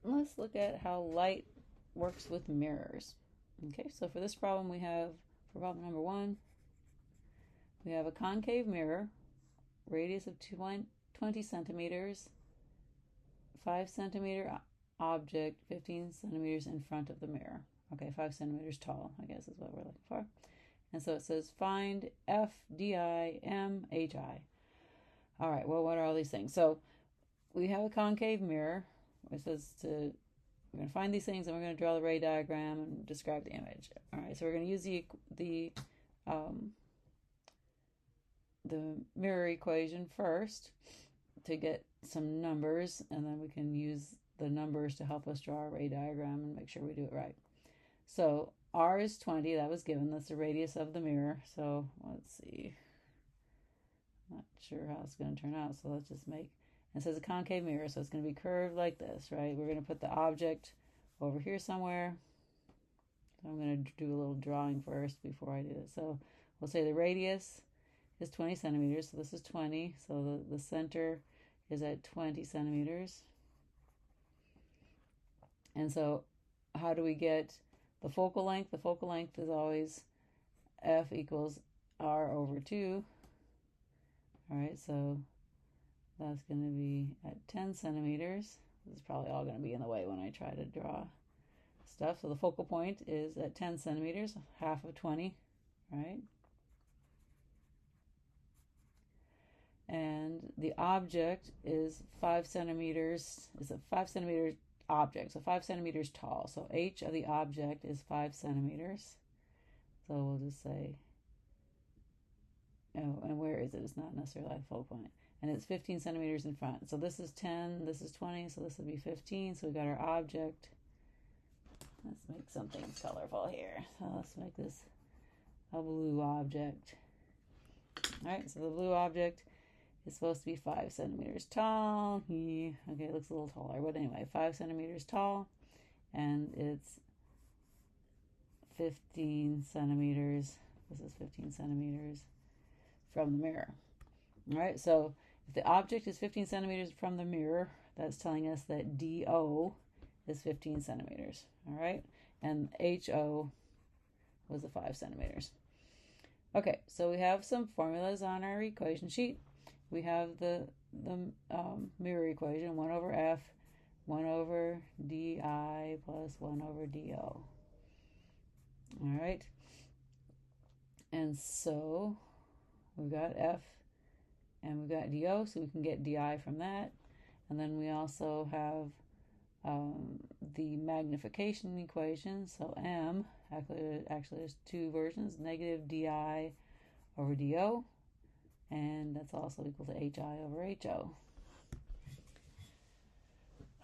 let's look at how light works with mirrors. Okay, so for this problem we have, for problem number 1, we have a concave mirror, radius of 20 centimeters, 5 centimeter object, 15 centimeters in front of the mirror. Okay, 5 centimeters tall, I guess is what we're looking for. And so it says find F, DI, M, HI. All right, well, what are all these things? So we have a concave mirror. It says we're going to find these things and we're going to draw the ray diagram and describe the image. All right, so we're going to use the mirror equation first to get some numbers, and then we can use the numbers to help us draw a ray diagram and make sure we do it right. So R is 20, that was given, that's the radius of the mirror. So let's see, not sure how it's going to turn out, so let's just make, it says a concave mirror, so it's going to be curved like this, right? We're going to put the object over here somewhere. So I'm going to do a little drawing first before I do it. So we'll say the radius is 20 centimeters, so this is 20, so the center is at 20 centimeters. And so how do we get the focal length? The focal length is always F equals R over 2. All right, so that's going to be at 10 centimeters. This is probably all going to be in the way when I try to draw stuff. So the focal point is at 10 centimeters, half of 20, right? And the object is 5 centimeters, is a 5 centimeter object, so 5 centimeters tall. So H of the object is 5 centimeters. So we'll just say, oh, and where is it? It's not necessarily the focal point. And it's 15 centimeters in front. So this is 10, this is 20, so this would be 15. So we got our object. Let's make something colorful here. So let's make this a blue object. All right, so the blue object is supposed to be 5 centimeters tall. Okay, it looks a little taller, but anyway, 5 centimeters tall, and it's 15 centimeters. This is 15 centimeters from the mirror. All right, so if the object is 15 centimeters from the mirror, that's telling us that DO is 15 centimeters. All right, and HO was the 5 centimeters. Okay, so we have some formulas on our equation sheet. We have the mirror equation, 1 over F, 1 over DI plus 1 over DO. All right, and so we've got F and we've got DO, so we can get DI from that. And then we also have the magnification equation, so M, actually there's 2 versions, negative DI over DO, and that's also equal to HI over HO.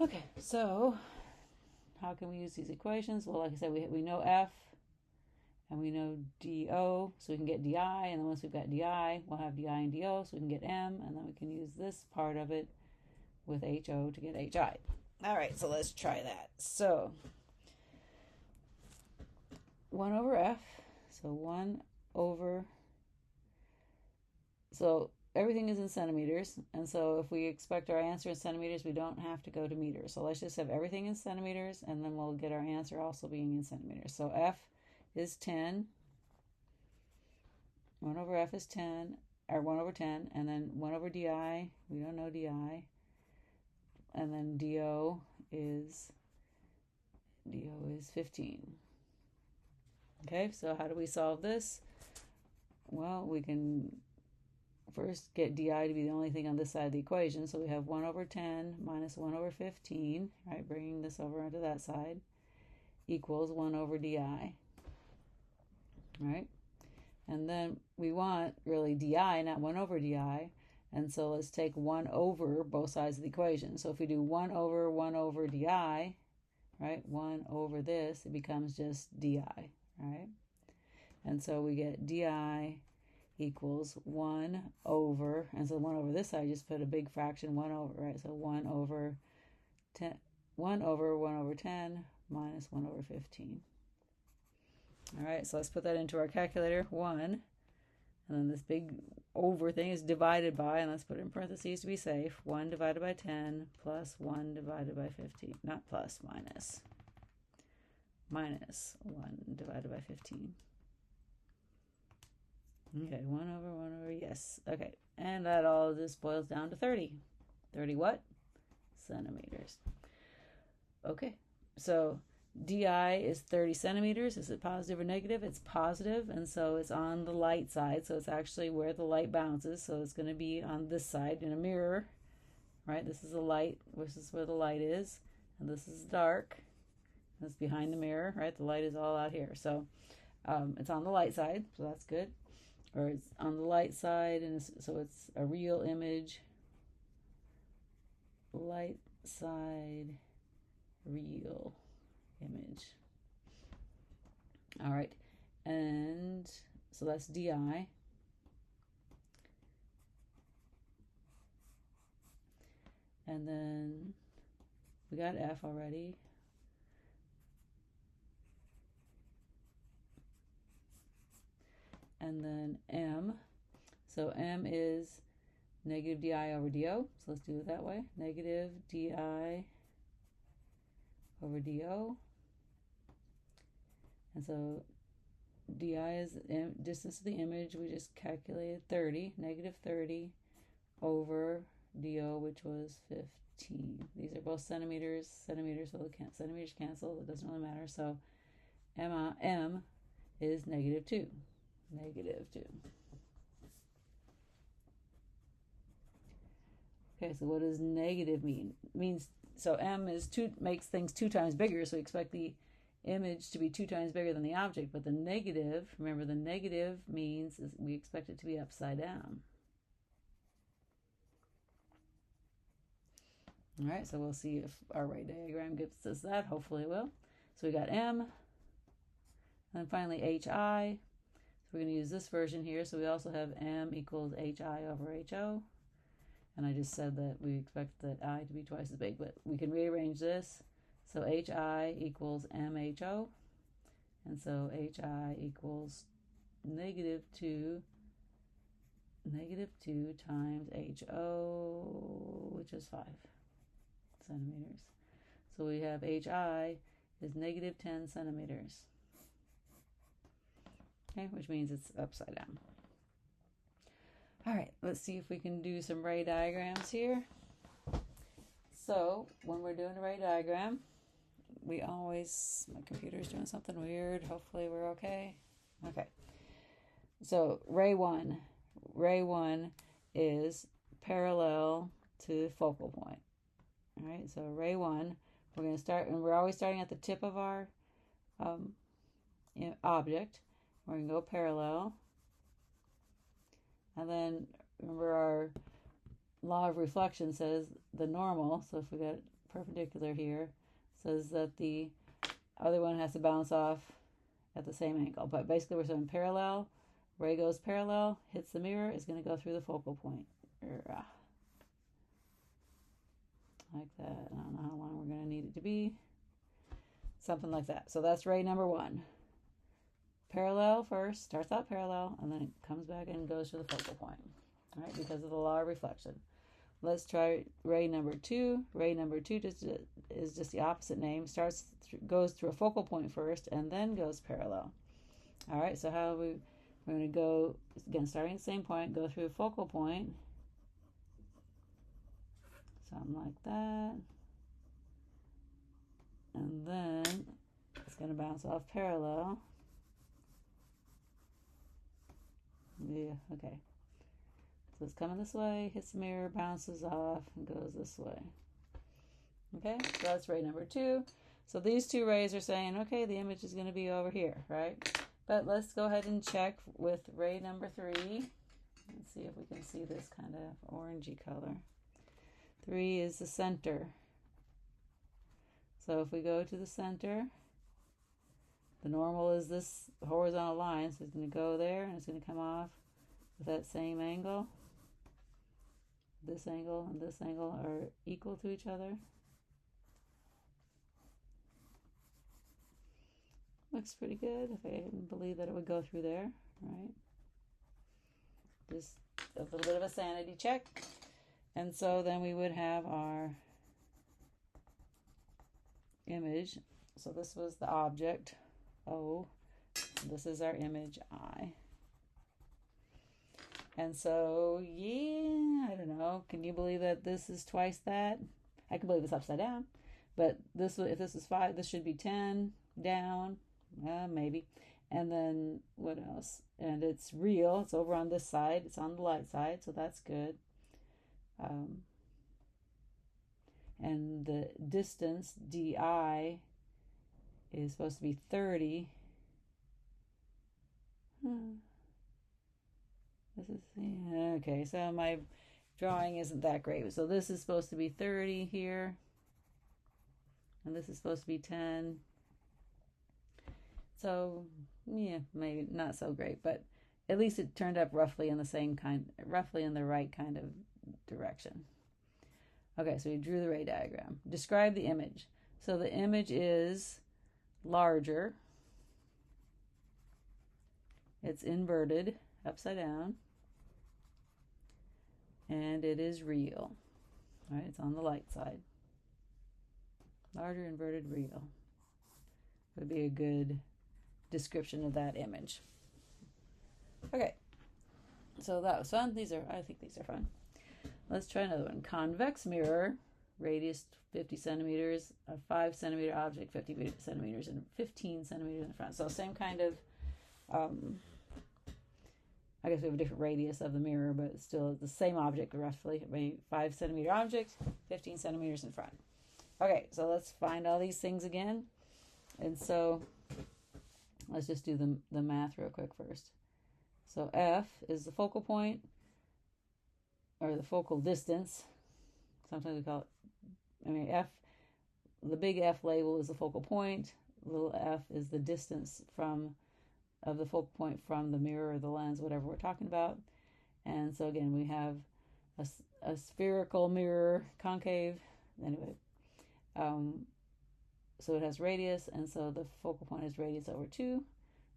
Okay, so how can we use these equations? Well, like I said, we know F and we know DO, so we can get DI, and then once we've got DI, we'll have DI and DO, so we can get M, and then we can use this part of it with HO to get HI. All right, so let's try that. So 1 over F, so 1 over, so everything is in centimeters, and so if we expect our answer in centimeters, we don't have to go to meters. So let's just have everything in centimeters, and then we'll get our answer also being in centimeters. So F is 10, 1 over F is 10, or 1 over 10, and then 1 over DI, we don't know DI, and then DO is 15. Okay, so how do we solve this? Well, we can first get DI to be the only thing on this side of the equation. So we have 1 over 10 minus 1 over 15, right, bringing this over onto that side, equals 1 over DI, right? And then we want really DI, not 1 over DI. And so let's take 1 over both sides of the equation. So if we do 1 over DI, right, 1 over this, it becomes just DI, right? And so we get DI equals 1 over, and so 1 over this side, just put a big fraction, 1 over, right? So 1 over 10, 1 over 10 minus 1 over 15. All right, so let's put that into our calculator. 1, and And then this big over thing is divided by, and let's put it in parentheses to be safe, 1 divided by 10 plus 1 divided by 15. Not plus, minus. Minus 1 divided by 15. Okay, 1 over, yes. Okay, and that all just boils down to 30. 30 what? Centimeters. Okay, so DI is 30 centimeters. Is it positive or negative? It's positive, and so it's on the light side, so it's actually where the light bounces, so it's going to be on this side in a mirror, right? This is the light, this is where the light is, and this is dark. That's behind the mirror, right? The light is all out here, so it's on the light side, so that's good. Or it's on the light side, and so it's a real image. Light side, real image. All right, and so that's DI. And then we got F already. And then M. So M is negative DI over DO. So let's do it that way. Negative DI over DO. And so DI is distance of the image. We just calculated 30, negative 30 over DO, which was 15. These are both centimeters, so centimeters cancel. It doesn't really matter. So M is negative 2. Negative 2. Okay, so what does negative mean? It means, so M is makes things 2 times bigger, so we expect the image to be 2 times bigger than the object, but the negative, remember the negative means we expect it to be upside down. All right, so we'll see if our ray diagram gives us that. Hopefully it will. So we got M, and then finally HI. So we're going to use this version here. So we also have M equals HI over HO. And I just said that we expect that I to be twice as big, but we can rearrange this. So HI equals MHO. And so HI equals negative 2 times HO, which is 5 centimeters. So we have HI is negative 10 centimeters. Okay, which means it's upside down. All right, let's see if we can do some ray diagrams here. So when we're doing a ray diagram, my computer's doing something weird. Hopefully we're okay. Okay. So ray 1 is parallel to the focal point. All right, so ray 1, we're going to start, and we're always starting at the tip of our object. We're going to go parallel. And then remember our law of reflection says the normal, so if we got perpendicular here, says that the other one has to bounce off at the same angle. But basically we're saying parallel, ray goes parallel, hits the mirror, is going to go through the focal point. Like that. I don't know how long we're going to need it to be. Something like that. So that's ray number 1. Parallel first, starts out parallel, and then it comes back and goes to the focal point, all right, because of the law of reflection. Let's try ray number 2. Ray number 2 is just the opposite name. Goes through a focal point first, and then goes parallel. All right, so we're going to go, again, starting at the same point, go through a focal point. Something like that. And then it's going to bounce off parallel. Yeah, okay. So it's coming this way, hits the mirror, bounces off, and goes this way. Okay, so that's ray number 2. So these 2 rays are saying, okay, the image is going to be over here, right? But let's go ahead and check with ray number 3. Let's see if we can see this kind of orangey color. 3 is the center. So if we go to the center, the normal is this horizontal line, so it's going to go there, and it's going to come off with that same angle. This angle and this angle are equal to each other. Looks pretty good. If I didn't believe that it would go through there, right? Just a little bit of a sanity check. And so then we would have our image. So this was the object, O. This is our image, I. And so, yeah, I don't know. Can you believe that this is twice that? I can believe it's upside down. But this, if this is 5, this should be 10 down. Maybe. And then what else? And it's real. It's over on this side. It's on the light side, so that's good. And the distance, DI, is supposed to be 30. This is, okay, so my drawing isn't that great. So this is supposed to be 30 here. And this is supposed to be 10. So, yeah, maybe not so great, but at least it turned up roughly in the same kind, roughly in the right kind of direction. Okay, so we drew the ray diagram. Describe the image. So the image is larger. It's inverted, upside down. And it is real. All right, it's on the light side. Larger, inverted, real. Would be a good description of that image. Okay, so that was fun. I think these are fun. Let's try another one. Convex mirror, radius 50 centimeters, a 5 centimeter object, 50 centimeters, and 15 centimeters in the front. So same kind of, I guess we have a different radius of the mirror, but it's still the same object roughly. A 5 centimeter object, 15 centimeters in front. Okay, so let's find all these things again. And so let's just do the math real quick first. So F is the focal point, or the focal distance. Sometimes we call it, F, the big F label is the focal point. Little f is the distance of the focal point from the mirror or the lens, whatever we're talking about. And so again, we have a spherical mirror, concave. Anyway, so it has radius, and so the focal point is radius over 2.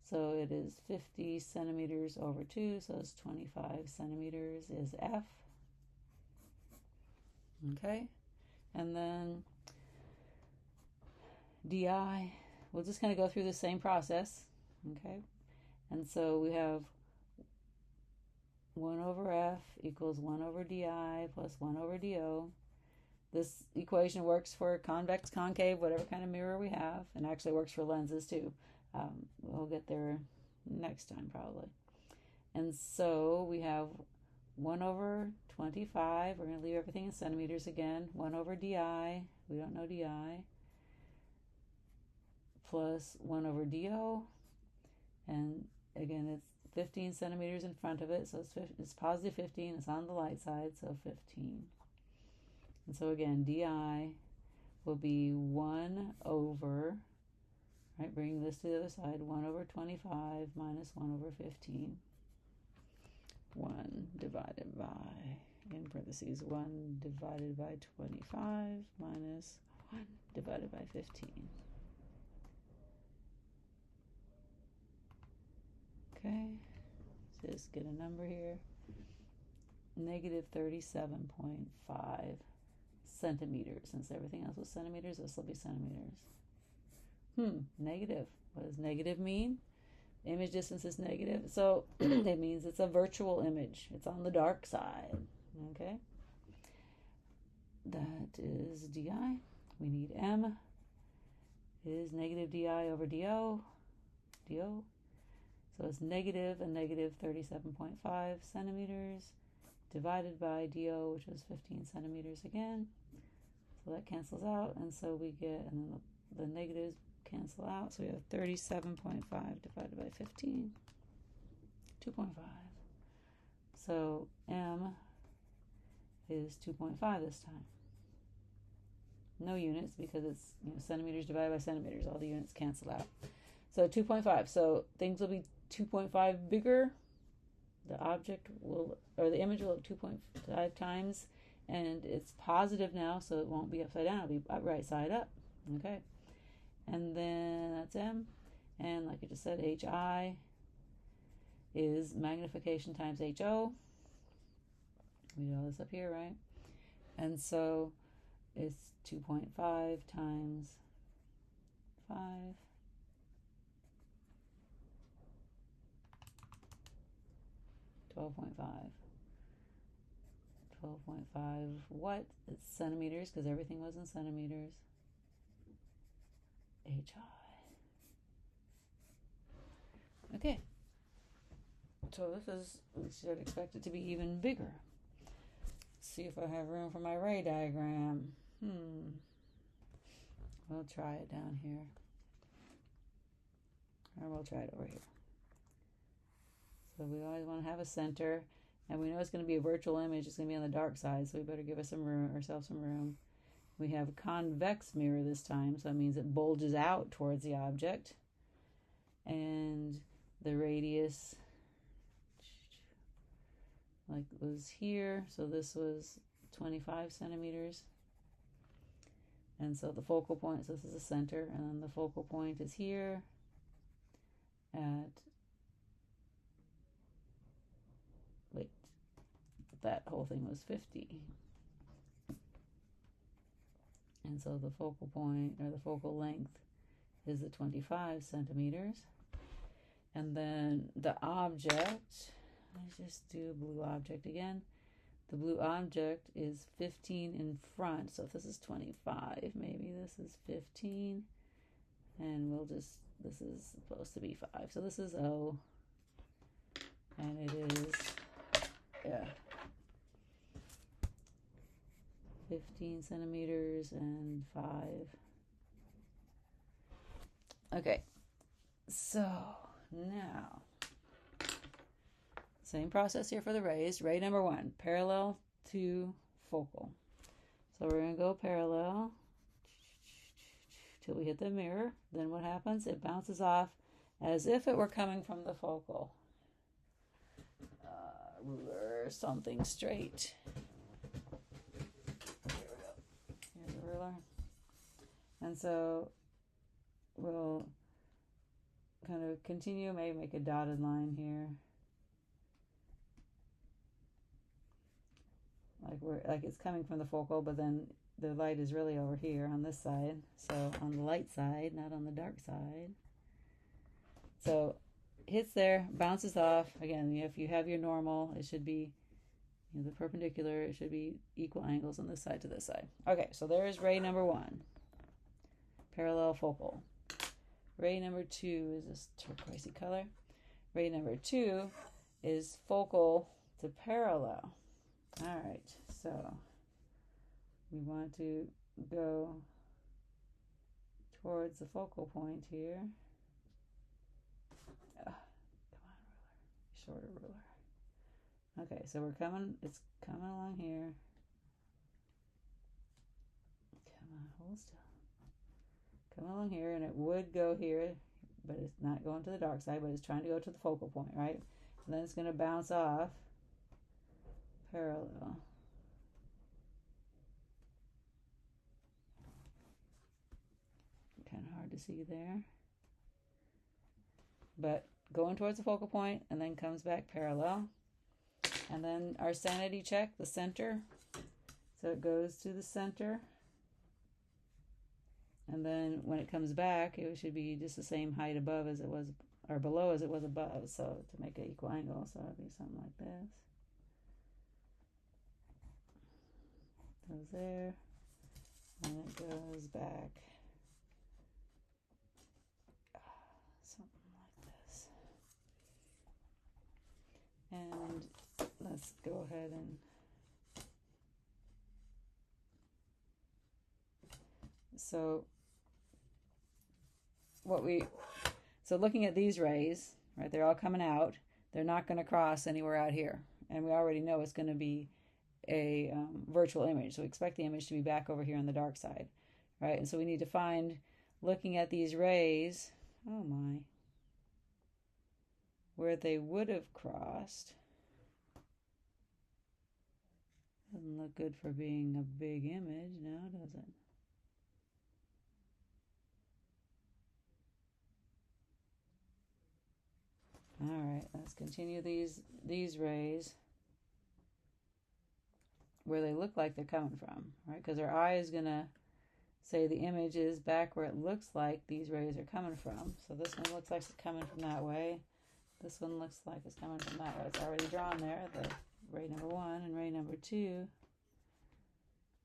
So it is 50 centimeters over 2, so it's 25 centimeters is F. Okay, and then DI, we'll just kind of go through the same process. Okay, and so we have 1 over F equals 1 over DI plus 1 over DO. This equation works for convex, concave, whatever kind of mirror we have, and actually works for lenses too. We'll get there next time probably. And so we have 1 over 25. We're going to leave everything in centimeters again. 1 over DI. We don't know DI. Plus 1 over DO. And again, it's 15 centimeters in front of it. So it's positive 15. It's on the light side, so 15. And so again, DI will be 1 over, right, bring this to the other side, 1 over 25 minus 1 over 15. 1 divided by, in parentheses, 1 divided by 25 minus 1 divided by 15. Okay, so just get a number here. Negative 37.5 centimeters. Since everything else was centimeters, this will be centimeters. Negative. What does negative mean? Image distance is negative. So that means it's a virtual image. It's on the dark side. Okay. That is DI. We need M is negative DI over DO. So it's negative and negative 37.5 centimeters divided by DO, which is 15 centimeters again. So that cancels out, and so we get, and then the negatives cancel out, so we have 37.5 divided by 15, 2.5. So M is 2.5 this time. No units because it's centimeters divided by centimeters. All the units cancel out. So 2.5. So things will be 2.5 bigger. The object will, or the image will have 2.5 times, and it's positive now, so it won't be upside down. It'll be right side up. Okay. And then that's M. And like I just said, HI is magnification times HO. We did all this up here, right? And so it's 2.5 times 5. 12.5. 12.5 what? It's centimeters because everything was in centimeters. HI. Okay. So this is, we should expect it to be even bigger. Let's see if I have room for my ray diagram. We'll try it down here. Or we'll try it over here. So we always want to have a center. And we know it's going to be a virtual image. It's going to be on the dark side, so we better give us some room, ourselves some room. We have a convex mirror this time, so that means it bulges out towards the object. And the radius like was here, so this was 25 centimeters. And so the focal point, so this is the center, and then the focal point is here at, wait, that whole thing was 50. And so the focal point, or the focal length, is the 25 centimeters. And then the object, let's just do a blue object again. The blue object is 15 in front. So if this is 25, maybe this is 15. And we'll just, this is supposed to be 5. So this is O. And it is, yeah, 15 centimeters and 5. Okay, so now, same process here for the rays. Ray number 1, parallel to focal. So we're going to go parallel till we hit the mirror. Then what happens? It bounces off as if it were coming from the focal. Ruler, something straight. Here we go. Here's the ruler. And so we'll kind of continue, maybe make a dotted line here. Like it's coming from the focal, but then the light is really over here on this side. So on the light side, not on the dark side. So hits there, bounces off. Again, if you have your normal, it should be, you know, the perpendicular, it should be equal angles on this side to this side. Okay, so there's ray number 1, parallel focal. Ray number 2 is this turquoisey color. Ray number 2 is focal to parallel. All right, so we want to go towards the focal point here. Come on, ruler. Shorter ruler. Okay, so we're coming, it's coming along here. Come on, hold still. Come along here, and it would go here, but it's not going to the dark side, but it's trying to go to the focal point, right? And then it's going to bounce off parallel. Kind of hard to see there. But going towards the focal point and then comes back parallel. And then our sanity check, the center. So it goes to the center. And then when it comes back, it should be just the same height above as it was, or below as it was above. So to make an equal angle, so it'd be something like this. Goes there, and it goes back. Something like this. And let's go ahead and so looking at these rays, right, they're all coming out. They're not going to cross anywhere out here. And we already know it's going to be a virtual image. So we expect the image to be back over here on the dark side, right? And so we need to find, looking at these rays, oh my, where they would have crossed. Doesn't look good for being a big image now, does it? All right, let's continue these rays. where they look like they're coming from, right? Because our eye is going to say the image is back where it looks like these rays are coming from. So this one looks like it's coming from that way. This one looks like it's coming from that way. It's already drawn there, the ray number 1, and ray number 2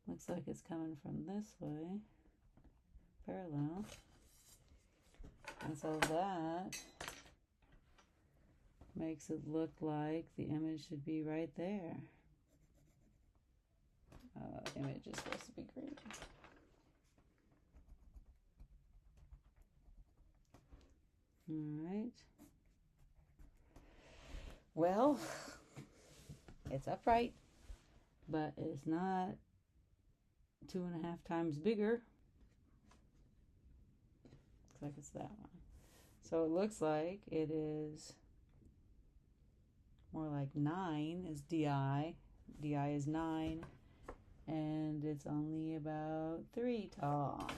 looks like it's coming from this way, parallel. And so that makes it look like the image should be right there. Image is supposed to be green. All right. Well, it's upright, but it's not 2.5 times bigger. Looks like it's that one. So it looks like it is more like 9 is DI. DI is 9, and it's only about 3 tall.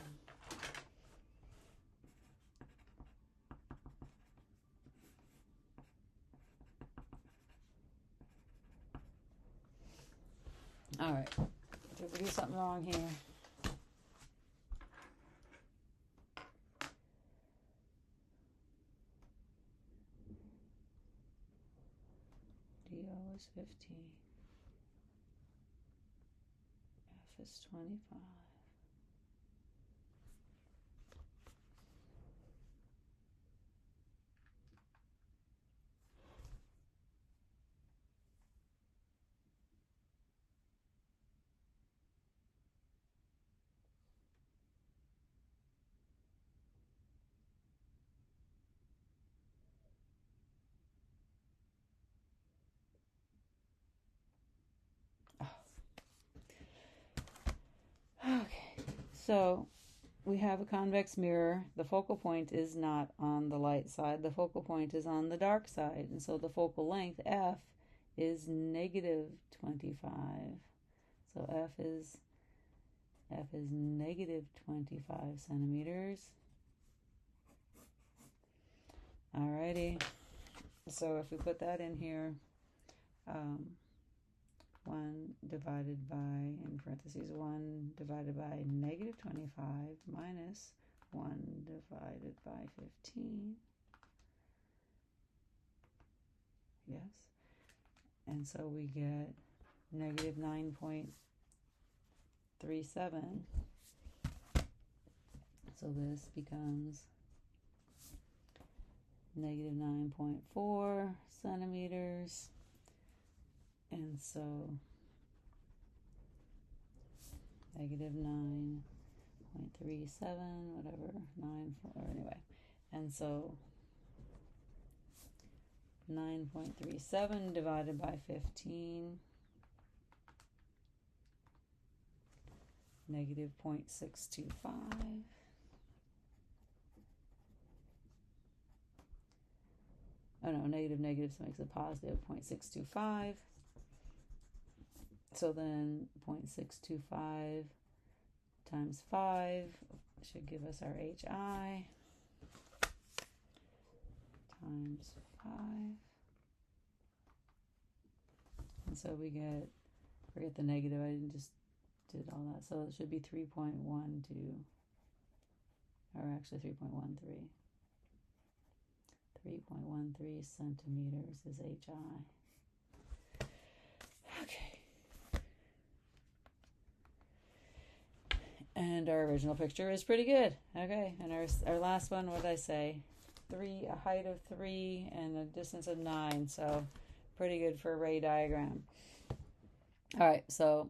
All right, did we do something wrong here? DO is 15. F is 25. Okay, so we have a convex mirror. The focal point is not on the light side. The focal point is on the dark side. And so the focal length, F, is negative 25. So F is negative 25 centimeters. Alrighty. So if we put that in here, 1 divided by, in parentheses, 1 divided by negative 25 minus 1 divided by 15. Yes. And so we get negative 9.37. So this becomes negative 9.4 centimeters. And so negative 9.37, whatever, 9.4, anyway. And so 9.37 divided by 15, negative 0.625. Oh no, negative, so makes it positive 0.625. So then 0.625 times 5 should give us our HI times 5. And so we get, forget the negative, I just did all that. So it should be 3.12, or actually 3.13. 3.13 centimeters is HI. Okay. And our original picture is pretty good. Okay, and our last one, what did I say? A height of 3 and a distance of 9. So pretty good for a ray diagram. All right, so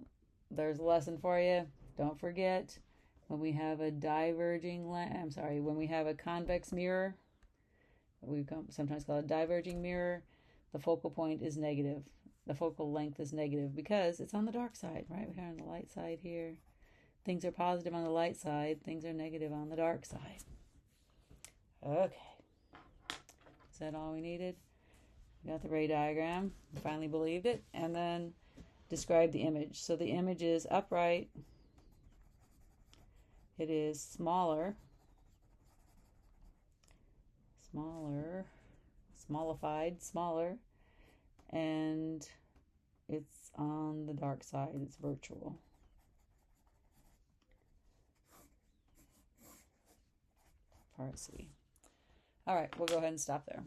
there's a lesson for you. Don't forget, when we have a when we have a convex mirror, we sometimes call it a diverging mirror, the focal point is negative. The focal length is negative because it's on the dark side, right? We're on the light side here. Things are positive on the light side. Things are negative on the dark side. Okay. Is that all we needed? We got the ray diagram. We finally believed it. And then describe the image. So the image is upright. It is smaller, smallified, smaller, and It's on the dark side. It's virtual. Part C. All right, we'll go ahead and stop there.